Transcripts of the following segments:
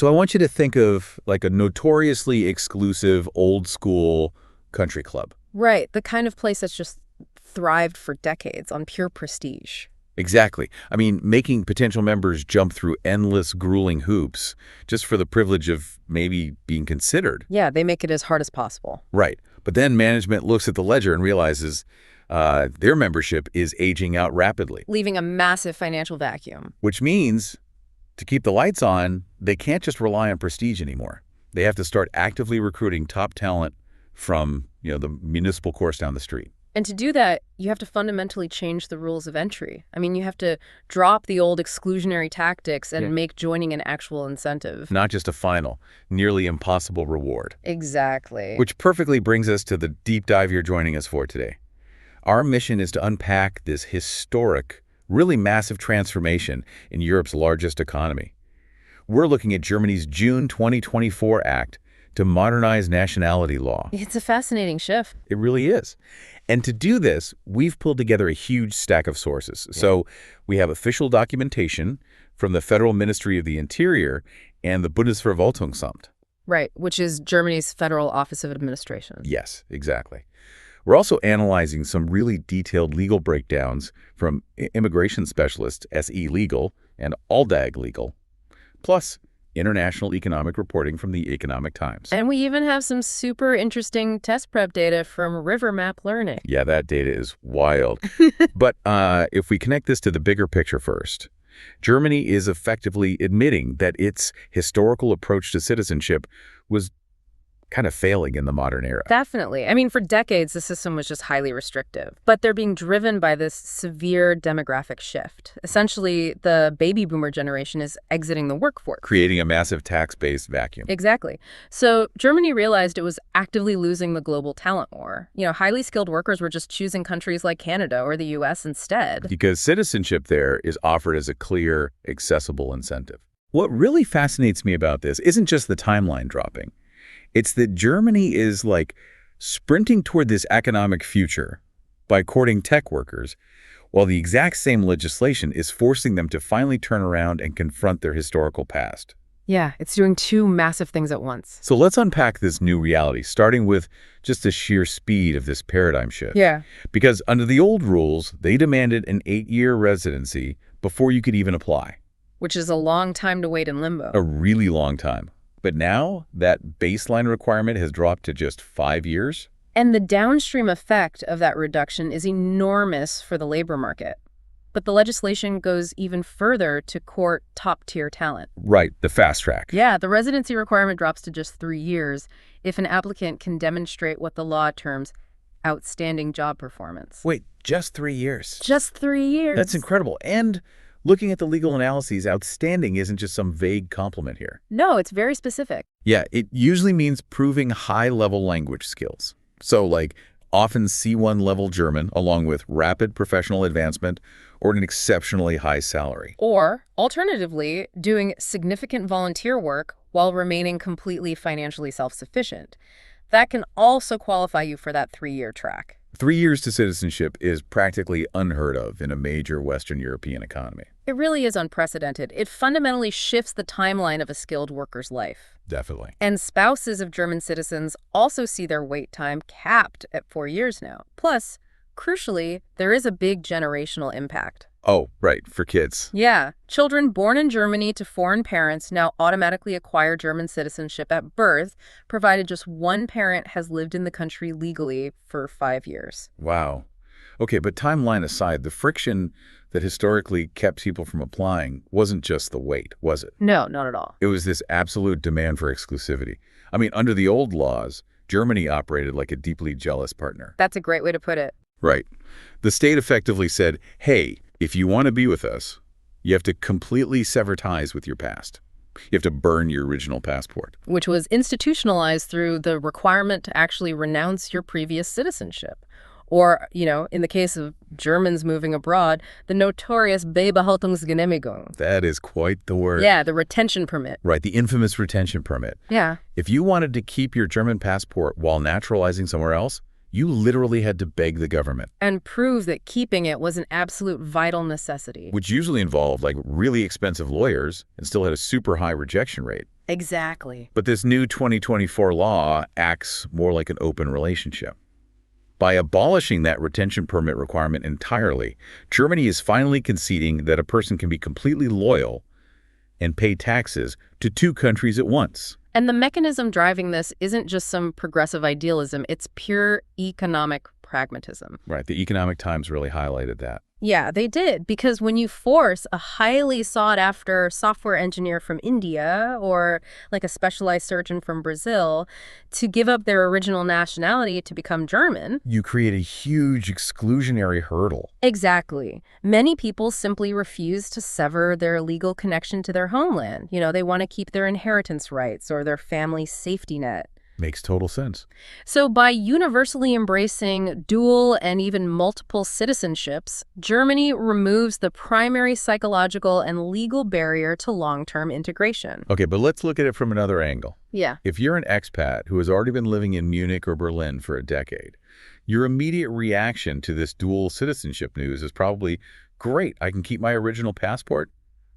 So I want you to think of like a notoriously exclusive old school country club. Right, the kind of place that's just thrived for decades on pure prestige. Exactly. I mean, making potential members jump through endless grueling hoops just for the privilege of maybe being considered. Yeah, they make it as hard as possible. Right. But then management looks at the ledger and realizes their membership is aging out rapidly. Leaving a massive financial vacuum. Which means to keep the lights on, they can't just rely on prestige anymore. They have to start actively recruiting top talent from, the municipal course down the street. And to do that, you have to fundamentally change the rules of entry. I mean, you have to drop the old exclusionary tactics and make joining an actual incentive. Not just a final, nearly impossible reward. Exactly. Which perfectly brings us to the deep dive you're joining us for today. Our mission is to unpack this historic, really massive transformation in Europe's largest economy. We're looking at Germany's June 2024 Act to modernize nationality law. It's a fascinating shift. It really is. And to do this, we've pulled together a huge stack of sources. Yeah. So we have official documentation from the Federal Ministry of the Interior and the Bundesverwaltungsamt. Right, which is Germany's Federal Office of Administration. Yes, exactly. We're also analyzing some really detailed legal breakdowns from immigration specialists, SE Legal and Aldag Legal, plus international economic reporting from the Economic Times. And we even have some super interesting test prep data from River Map Learning. Yeah, that data is wild. But if we connect this to the bigger picture first, Germany is effectively admitting that its historical approach to citizenship was kind of failing in the modern era. Definitely. I mean, for decades, the system was just highly restrictive. But they're being driven by this severe demographic shift. Essentially, the baby boomer generation is exiting the workforce, creating a massive tax-based vacuum. Exactly. So Germany realized it was actively losing the global talent war. Highly skilled workers were just choosing countries like Canada or the U.S. instead. Because citizenship there is offered as a clear, accessible incentive. What really fascinates me about this isn't just the timeline dropping. It's that Germany is like sprinting toward this economic future by courting tech workers, while the exact same legislation is forcing them to finally turn around and confront their historical past. Yeah, it's doing two massive things at once. So let's unpack this new reality, starting with just the sheer speed of this paradigm shift. Yeah. Because under the old rules, they demanded an 8-year residency before you could even apply. Which is a long time to wait in limbo. A really long time. But now that baseline requirement has dropped to just 5 years. And the downstream effect of that reduction is enormous for the labor market. But the legislation goes even further to court top-tier talent. Right, the fast track. Yeah, the residency requirement drops to just 3 years if an applicant can demonstrate what the law terms outstanding job performance. Wait, just 3 years? Just 3 years. That's incredible. And looking at the legal analyses, outstanding isn't just some vague compliment here. No, it's very specific. Yeah, it usually means proving high-level language skills. So like often C1 level German, along with rapid professional advancement or an exceptionally high salary. Or, alternatively, doing significant volunteer work while remaining completely financially self-sufficient. That can also qualify you for that 3-year track. 3 years to citizenship is practically unheard of in a major Western European economy. It really is unprecedented. It fundamentally shifts the timeline of a skilled worker's life. Definitely. And spouses of German citizens also see their wait time capped at 4 years now. Plus, crucially, there is a big generational impact. Oh, right, for kids. Yeah. Children born in Germany to foreign parents now automatically acquire German citizenship at birth, provided just one parent has lived in the country legally for 5 years. Wow. Okay, but timeline aside, the friction that historically kept people from applying wasn't just the wait, was it? No, not at all. It was this absolute demand for exclusivity. I mean, under the old laws, Germany operated like a deeply jealous partner. That's a great way to put it. Right. The state effectively said, hey, if you want to be with us, you have to completely sever ties with your past. You have to burn your original passport. Which was institutionalized through the requirement to actually renounce your previous citizenship. Or, in the case of Germans moving abroad, the notorious Beibehaltungsgenehmigung. That is quite the word. Yeah, the retention permit. Right, the infamous retention permit. Yeah. If you wanted to keep your German passport while naturalizing somewhere else, you literally had to beg the government. And prove that keeping it was an absolute vital necessity. Which usually involved, really expensive lawyers and still had a super high rejection rate. Exactly. But this new 2024 law acts more like an open relationship. By abolishing that retention permit requirement entirely, Germany is finally conceding that a person can be completely loyal and pay taxes to two countries at once. And the mechanism driving this isn't just some progressive idealism, it's pure economic pragmatism. Right, the Economic Times really highlighted that. Yeah, they did, because when you force a highly sought-after software engineer from India or like a specialized surgeon from Brazil to give up their original nationality to become German. You create a huge exclusionary hurdle. Exactly. Many people simply refuse to sever their legal connection to their homeland. They want to keep their inheritance rights or their family safety net. Makes total sense. So by universally embracing dual and even multiple citizenships, Germany removes the primary psychological and legal barrier to long-term integration. Okay, but let's look at it from another angle. Yeah. If you're an expat who has already been living in Munich or Berlin for a decade, your immediate reaction to this dual citizenship news is probably, great, I can keep my original passport,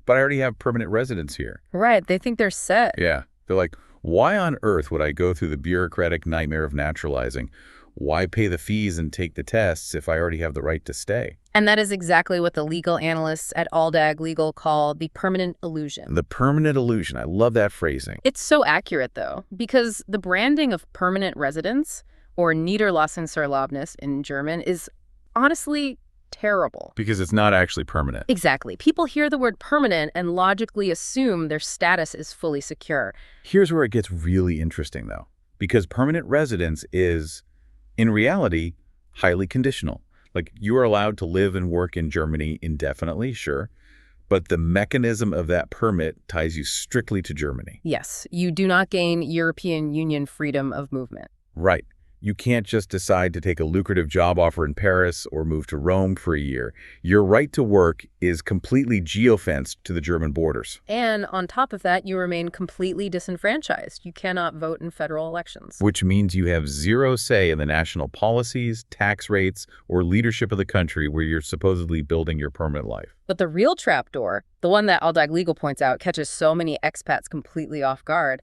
but I already have permanent residence here. Right, they think they're set. Yeah, they're like, why on earth would I go through the bureaucratic nightmare of naturalizing? Why pay the fees and take the tests if I already have the right to stay? And that is exactly what the legal analysts at Aldag Legal call the permanent illusion. The permanent illusion. I love that phrasing. It's so accurate, though, because the branding of permanent residence, or Niederlassungserlaubnis in German, is honestly terrible. Because it's not actually permanent. Exactly. People hear the word permanent and logically assume their status is fully secure. Here's where it gets really interesting, though, because permanent residence is, in reality, highly conditional. Like, you are allowed to live and work in Germany indefinitely, sure, but the mechanism of that permit ties you strictly to Germany. Yes, you do not gain European Union freedom of movement. Right. You can't just decide to take a lucrative job offer in Paris or move to Rome for a year. Your right to work is completely geofenced to the German borders. And on top of that, you remain completely disenfranchised. You cannot vote in federal elections. Which means you have zero say in the national policies, tax rates, or leadership of the country where you're supposedly building your permanent life. But the real trapdoor, the one that Aldag Legal points out catches so many expats completely off guard,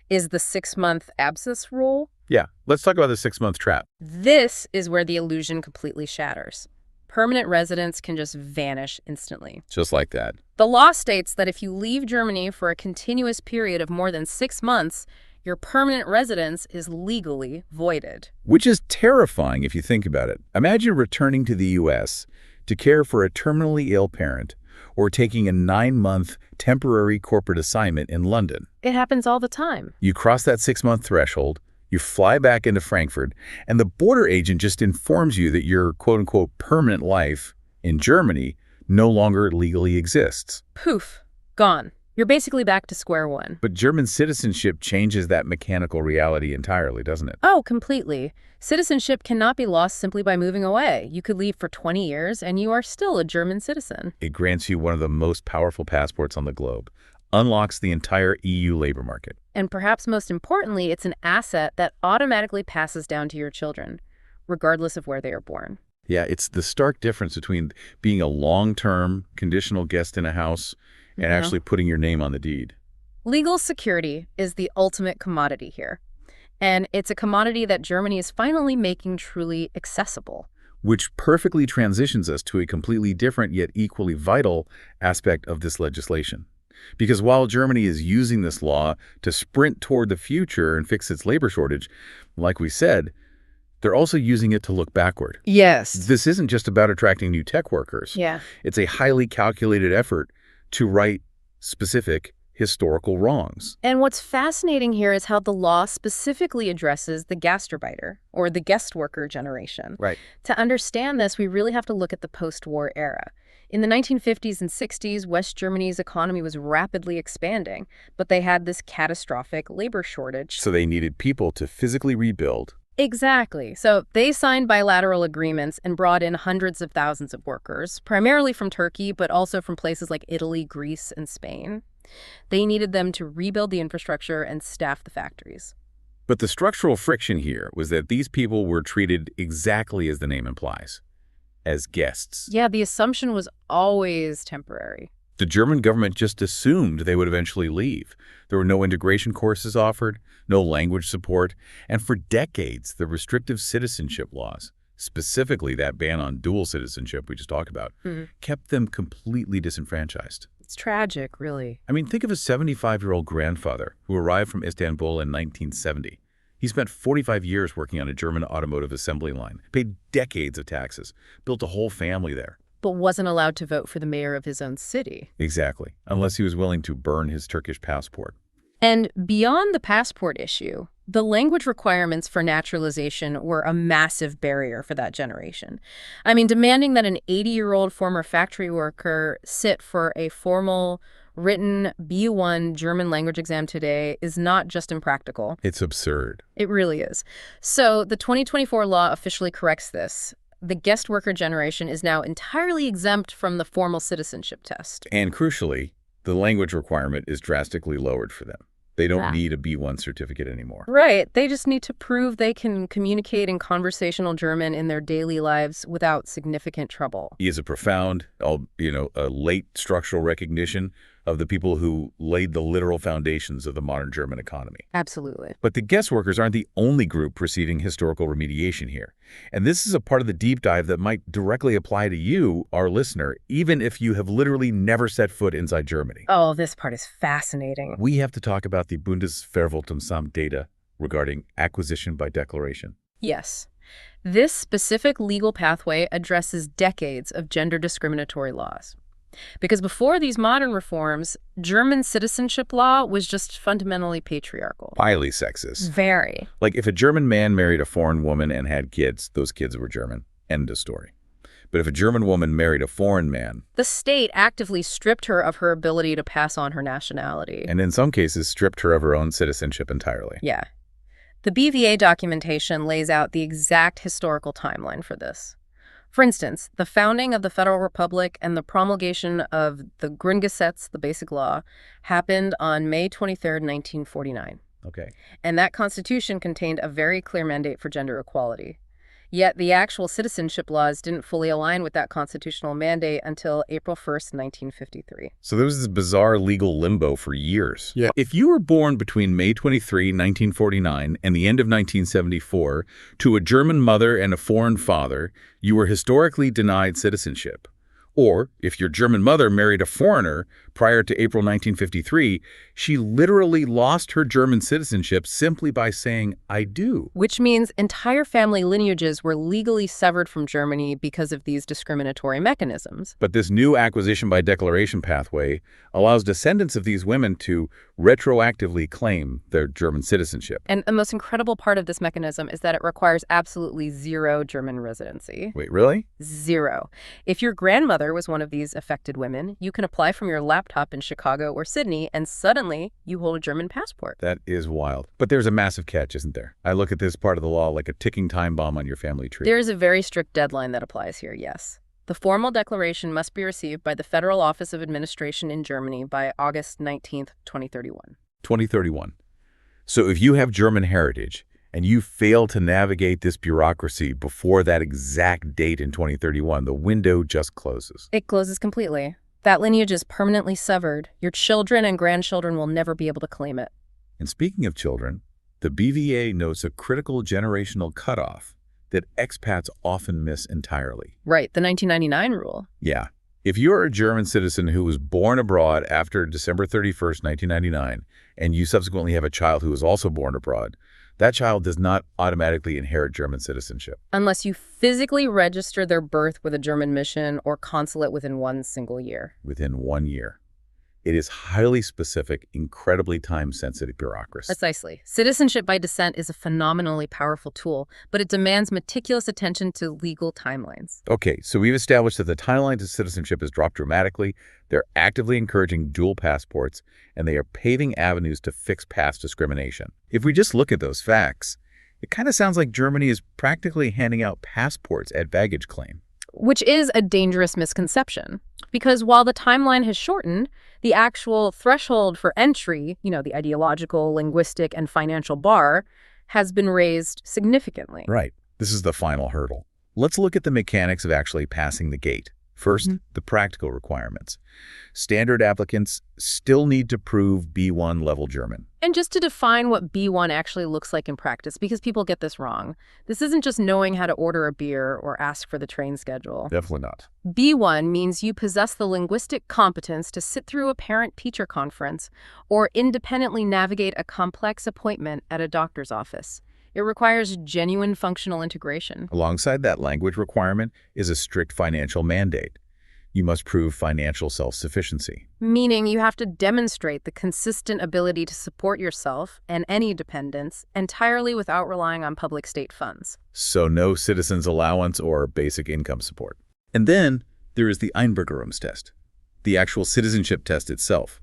is the 6-month abscess rule. Yeah, let's talk about the 6-month trap. This is where the illusion completely shatters. Permanent residents can just vanish instantly. Just like that. The law states that if you leave Germany for a continuous period of more than 6 months, your permanent residence is legally voided. Which is terrifying if you think about it. Imagine returning to the U.S. to care for a terminally ill parent or taking a 9-month temporary corporate assignment in London. It happens all the time. You cross that 6-month threshold, you fly back into Frankfurt, and the border agent just informs you that your quote-unquote permanent life in Germany no longer legally exists. Poof, gone. You're basically back to square one. But German citizenship changes that mechanical reality entirely, doesn't it? Oh, completely. Citizenship cannot be lost simply by moving away. You could leave for 20 years and you are still a German citizen. It grants you one of the most powerful passports on the globe, unlocks the entire EU labor market. And perhaps most importantly, it's an asset that automatically passes down to your children, regardless of where they are born. Yeah, it's the stark difference between being a long-term conditional guest in a house and actually putting your name on the deed. Legal security is the ultimate commodity here. And it's a commodity that Germany is finally making truly accessible. Which perfectly transitions us to a completely different yet equally vital aspect of this legislation. Because while Germany is using this law to sprint toward the future and fix its labor shortage, like we said, they're also using it to look backward. Yes. This isn't just about attracting new tech workers. Yeah. It's a highly calculated effort to right specific historical wrongs. And what's fascinating here is how the law specifically addresses the Gastarbeiter, or the guest worker generation. Right. To understand this, we really have to look at the post-war era. In the 1950s and 60s, West Germany's economy was rapidly expanding, but they had this catastrophic labor shortage. So they needed people to physically rebuild. Exactly. So they signed bilateral agreements and brought in hundreds of thousands of workers, primarily from Turkey, but also from places like Italy, Greece, and Spain. They needed them to rebuild the infrastructure and staff the factories. But the structural friction here was that these people were treated exactly as the name implies, as guests. Yeah, the assumption was always temporary. The German government just assumed they would eventually leave. There were no integration courses offered, no language support, and for decades, the restrictive citizenship laws, specifically that ban on dual citizenship we just talked about, kept them completely disenfranchised. It's tragic, really. I mean, think of a 75-year-old grandfather who arrived from Istanbul in 1970. He spent 45 years working on a German automotive assembly line, paid decades of taxes, built a whole family there. But wasn't allowed to vote for the mayor of his own city. Exactly, unless he was willing to burn his Turkish passport. And beyond the passport issue, the language requirements for naturalization were a massive barrier for that generation. I mean, demanding that an 80-year-old former factory worker sit for a formal, written B1 German language exam today is not just impractical. It's absurd. It really is. So the 2024 law officially corrects this. The guest worker generation is now entirely exempt from the formal citizenship test. And crucially, the language requirement is drastically lowered for them. They don't need a B1 certificate anymore. Right. They just need to prove they can communicate in conversational German in their daily lives without significant trouble. He is a profound, a late structural recognition of the people who laid the literal foundations of the modern German economy. Absolutely. But the guest workers aren't the only group receiving historical remediation here. And this is a part of the deep dive that might directly apply to you, our listener, even if you have literally never set foot inside Germany. Oh, this part is fascinating. We have to talk about the Bundesverwaltungsamt data regarding acquisition by declaration. Yes. This specific legal pathway addresses decades of gender discriminatory laws. Because before these modern reforms, German citizenship law was just fundamentally patriarchal. Highly sexist. Very. Like if a German man married a foreign woman and had kids, those kids were German. End of story. But if a German woman married a foreign man, the state actively stripped her of her ability to pass on her nationality. And in some cases, stripped her of her own citizenship entirely. Yeah. The BVA documentation lays out the exact historical timeline for this. For instance, the founding of the Federal Republic and the promulgation of the Grundgesetz, the Basic Law, happened on May 23, 1949. Okay. And that constitution contained a very clear mandate for gender equality. Yet the actual citizenship laws didn't fully align with that constitutional mandate until April 1st, 1953. So there was this bizarre legal limbo for years. Yeah. If you were born between May 23, 1949 and the end of 1974 to a German mother and a foreign father, you were historically denied citizenship. Or, if your German mother married a foreigner prior to April 1953, she literally lost her German citizenship simply by saying, "I do." Which means entire family lineages were legally severed from Germany because of these discriminatory mechanisms. But this new acquisition by declaration pathway allows descendants of these women to retroactively claim their German citizenship. And the most incredible part of this mechanism is that it requires absolutely zero German residency. Wait, really? Zero. If your grandmother was one of these affected women, you can apply from your laptop in Chicago or Sydney, and suddenly you hold a German passport. That is wild. But there's a massive catch, isn't there? I look at this part of the law like a ticking time bomb on your family tree. There is a very strict deadline that applies here, yes. The formal declaration must be received by the Federal Office of Administration in Germany by August 19th, 2031. 2031. So if you have German heritage and you fail to navigate this bureaucracy before that exact date in 2031, the window just closes. It closes completely. That lineage is permanently severed. Your children and grandchildren will never be able to claim it. And speaking of children, the BVA notes a critical generational cutoff that expats often miss entirely. Right, the 1999 rule. Yeah. If you're a German citizen who was born abroad after December 31st, 1999, and you subsequently have a child who was also born abroad, that child does not automatically inherit German citizenship. Unless you physically register their birth with a German mission or consulate within 1 single year. Within 1 year. It is highly specific, incredibly time-sensitive bureaucracy. Precisely. Citizenship by descent is a phenomenally powerful tool, but it demands meticulous attention to legal timelines. Okay, so we've established that the timeline to citizenship has dropped dramatically. They're actively encouraging dual passports, and they are paving avenues to fix past discrimination. If we just look at those facts, it kind of sounds like Germany is practically handing out passports at baggage claim. Which is a dangerous misconception, because while the timeline has shortened, the actual threshold for entry, the ideological, linguistic, and financial bar, has been raised significantly. Right. This is the final hurdle. Let's look at the mechanics of actually passing the gate. First, the practical requirements. Standard applicants still need to prove B1 level German. And just to define what B1 actually looks like in practice, because people get this wrong, this isn't just knowing how to order a beer or ask for the train schedule. Definitely not. B1 means you possess the linguistic competence to sit through a parent-teacher conference or independently navigate a complex appointment at a doctor's office. It requires genuine functional integration. Alongside that language requirement is a strict financial mandate. You must prove financial self-sufficiency. Meaning you have to demonstrate the consistent ability to support yourself and any dependents entirely without relying on public state funds. So no citizen's allowance or basic income support. And then there is the Einbürgerungs test, the actual citizenship test itself.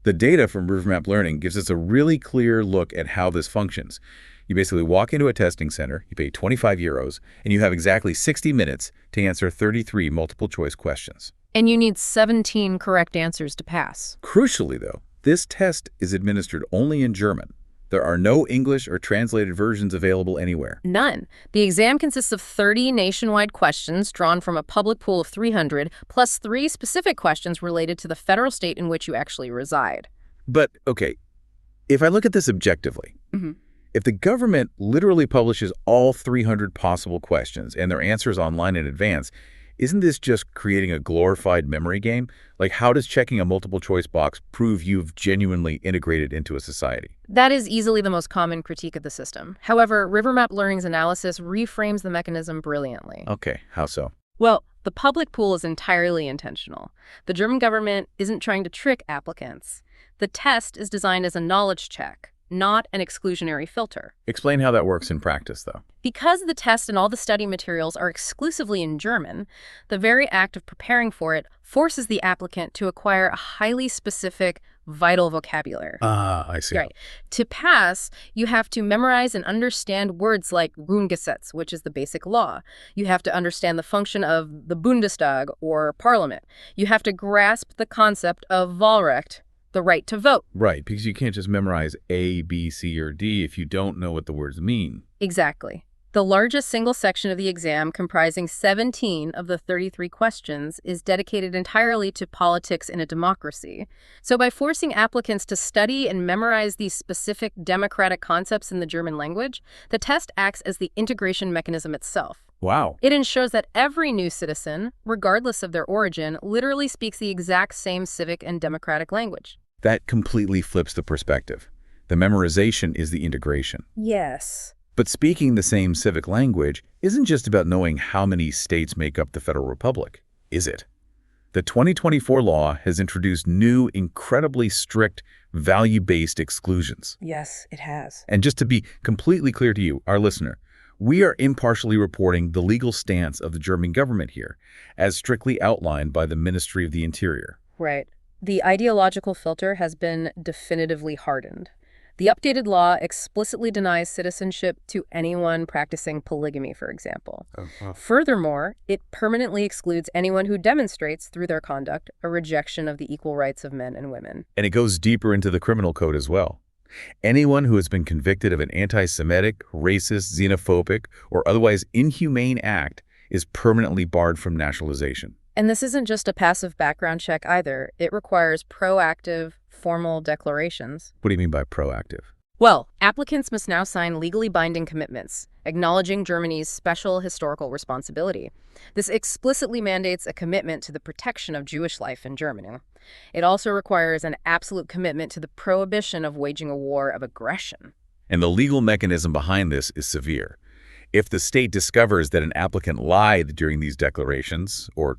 The data from Rivermap Learning gives us a really clear look at how this functions. You basically walk into a testing center, you pay 25 euros, and you have exactly 60 minutes to answer 33 multiple-choice questions. And you need 17 correct answers to pass. Crucially, though, this test is administered only in German. There are no English or translated versions available anywhere. None. The exam consists of 30 nationwide questions drawn from a public pool of 300, plus 3 specific questions related to the federal state in which you actually reside. But, okay, if I look at this objectively, if the government literally publishes all 300 possible questions and their answers online in advance, isn't this just creating a glorified memory game? Like, how does checking a multiple-choice box prove you've genuinely integrated into a society? That is easily the most common critique of the system. However, Rivermap Learning's analysis reframes the mechanism brilliantly. Okay, how so? Well, the public pool is entirely intentional. The German government isn't trying to trick applicants. The test is designed as a knowledge check, not an exclusionary filter. Explain how that works in practice, though. Because the test and all the study materials are exclusively in German, the very act of preparing for it forces the applicant to acquire a highly specific, vital vocabulary. Ah, I see. Right. To pass, you have to memorize and understand words like Grundgesetz, which is the basic law. You have to understand the function of the Bundestag, or parliament. You have to grasp the concept of Wahlrecht, the right to vote. Right, because you can't just memorize A, B, C, or D if you don't know what the words mean. Exactly. The largest single section of the exam, comprising 17 of the 33 questions, is dedicated entirely to politics in a democracy. So by forcing applicants to study and memorize these specific democratic concepts in the German language, the test acts as the integration mechanism itself. Wow. It ensures that every new citizen, regardless of their origin, literally speaks the exact same civic and democratic language. That completely flips the perspective. The memorization is the integration. Yes. But speaking the same civic language isn't just about knowing how many states make up the Federal Republic, is it? The 2024 law has introduced new, incredibly strict, value-based exclusions. Yes, it has. And just to be completely clear to you, our listener, we are impartially reporting the legal stance of the German government here, as strictly outlined by the Ministry of the Interior. Right. The ideological filter has been definitively hardened. The updated law explicitly denies citizenship to anyone practicing polygamy, for example. Furthermore, it permanently excludes anyone who demonstrates through their conduct a rejection of the equal rights of men and women. And it goes deeper into the criminal code as well. Anyone who has been convicted of an anti-Semitic, racist, xenophobic, or otherwise inhumane act is permanently barred from naturalization. And this isn't just a passive background check either. It requires proactive, formal declarations. What do you mean by proactive? Well, applicants must now sign legally binding commitments, acknowledging Germany's special historical responsibility. This explicitly mandates a commitment to the protection of Jewish life in Germany. It also requires an absolute commitment to the prohibition of waging a war of aggression. And the legal mechanism behind this is severe. If the state discovers that an applicant lied during these declarations, or,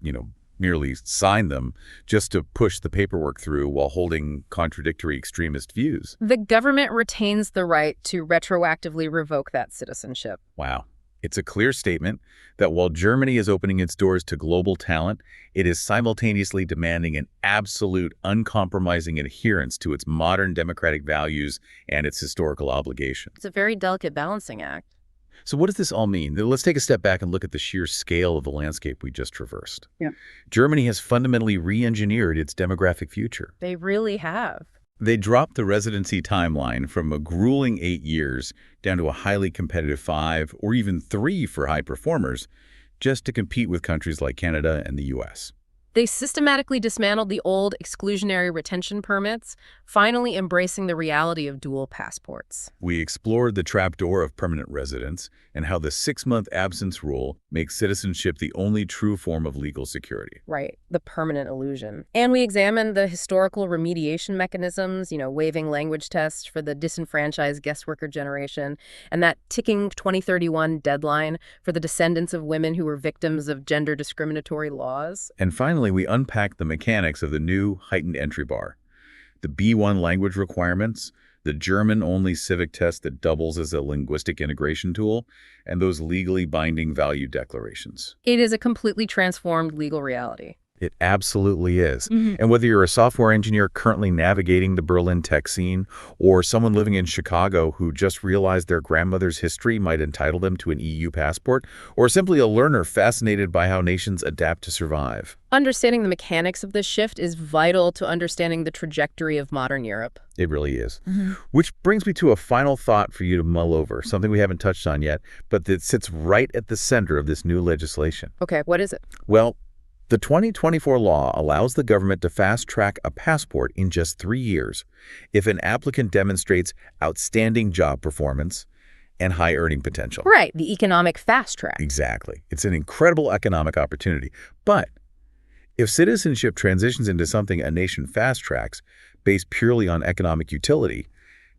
merely signed them just to push the paperwork through while holding contradictory extremist views, the government retains the right to retroactively revoke that citizenship. Wow. It's a clear statement that while Germany is opening its doors to global talent, it is simultaneously demanding an absolute, uncompromising adherence to its modern democratic values and its historical obligations. It's a very delicate balancing act. So what does this all mean? Let's take a step back and look at the sheer scale of the landscape we just traversed. Yeah. Germany has fundamentally re-engineered its demographic future. They really have. They dropped the residency timeline from a grueling 8 years down to a highly competitive 5 or even 3 for high performers, just to compete with countries like Canada and the US. They systematically dismantled the old exclusionary retention permits, finally embracing the reality of dual passports. We explored the trapdoor of permanent residence and how the 6-month absence rule makes citizenship the only true form of legal security. Right, the permanent illusion. And we examined the historical remediation mechanisms, waiving language tests for the disenfranchised guest worker generation, and that ticking 2031 deadline for the descendants of women who were victims of gender discriminatory laws. And finally, we unpacked the mechanics of the new heightened entry bar. The B1 language requirements, the German-only civic test that doubles as a linguistic integration tool, and those legally binding value declarations. It is a completely transformed legal reality. It absolutely is. And whether you're a software engineer currently navigating the Berlin tech scene, or someone living in Chicago who just realized their grandmother's history might entitle them to an EU passport, or simply a learner fascinated by how nations adapt to survive. Understanding the mechanics of this shift is vital to understanding the trajectory of modern Europe. It really is. Which brings me to a final thought for you to mull over, something we haven't touched on yet, but that sits right at the center of this new legislation. Okay, what is it? Well, the 2024 law allows the government to fast-track a passport in just 3 years if an applicant demonstrates outstanding job performance and high earning potential. Right, the economic fast track. Exactly. It's an incredible economic opportunity. But if citizenship transitions into something a nation fast-tracks based purely on economic utility,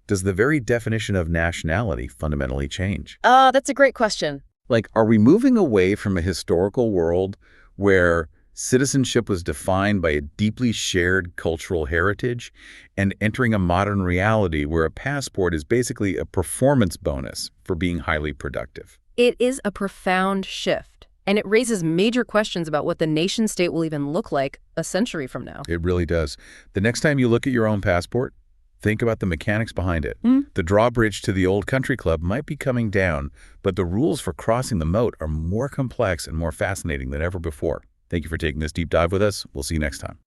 does the very definition of nationality fundamentally change? That's a great question. Like, are we moving away from a historical world where citizenship was defined by a deeply shared cultural heritage and entering a modern reality where a passport is basically a performance bonus for being highly productive? It is a profound shift, and it raises major questions about what the nation-state will even look like a century from now. It really does. The next time you look at your own passport, think about the mechanics behind it. The drawbridge to the old country club might be coming down, but the rules for crossing the moat are more complex and more fascinating than ever before. Thank you for taking this deep dive with us. We'll see you next time.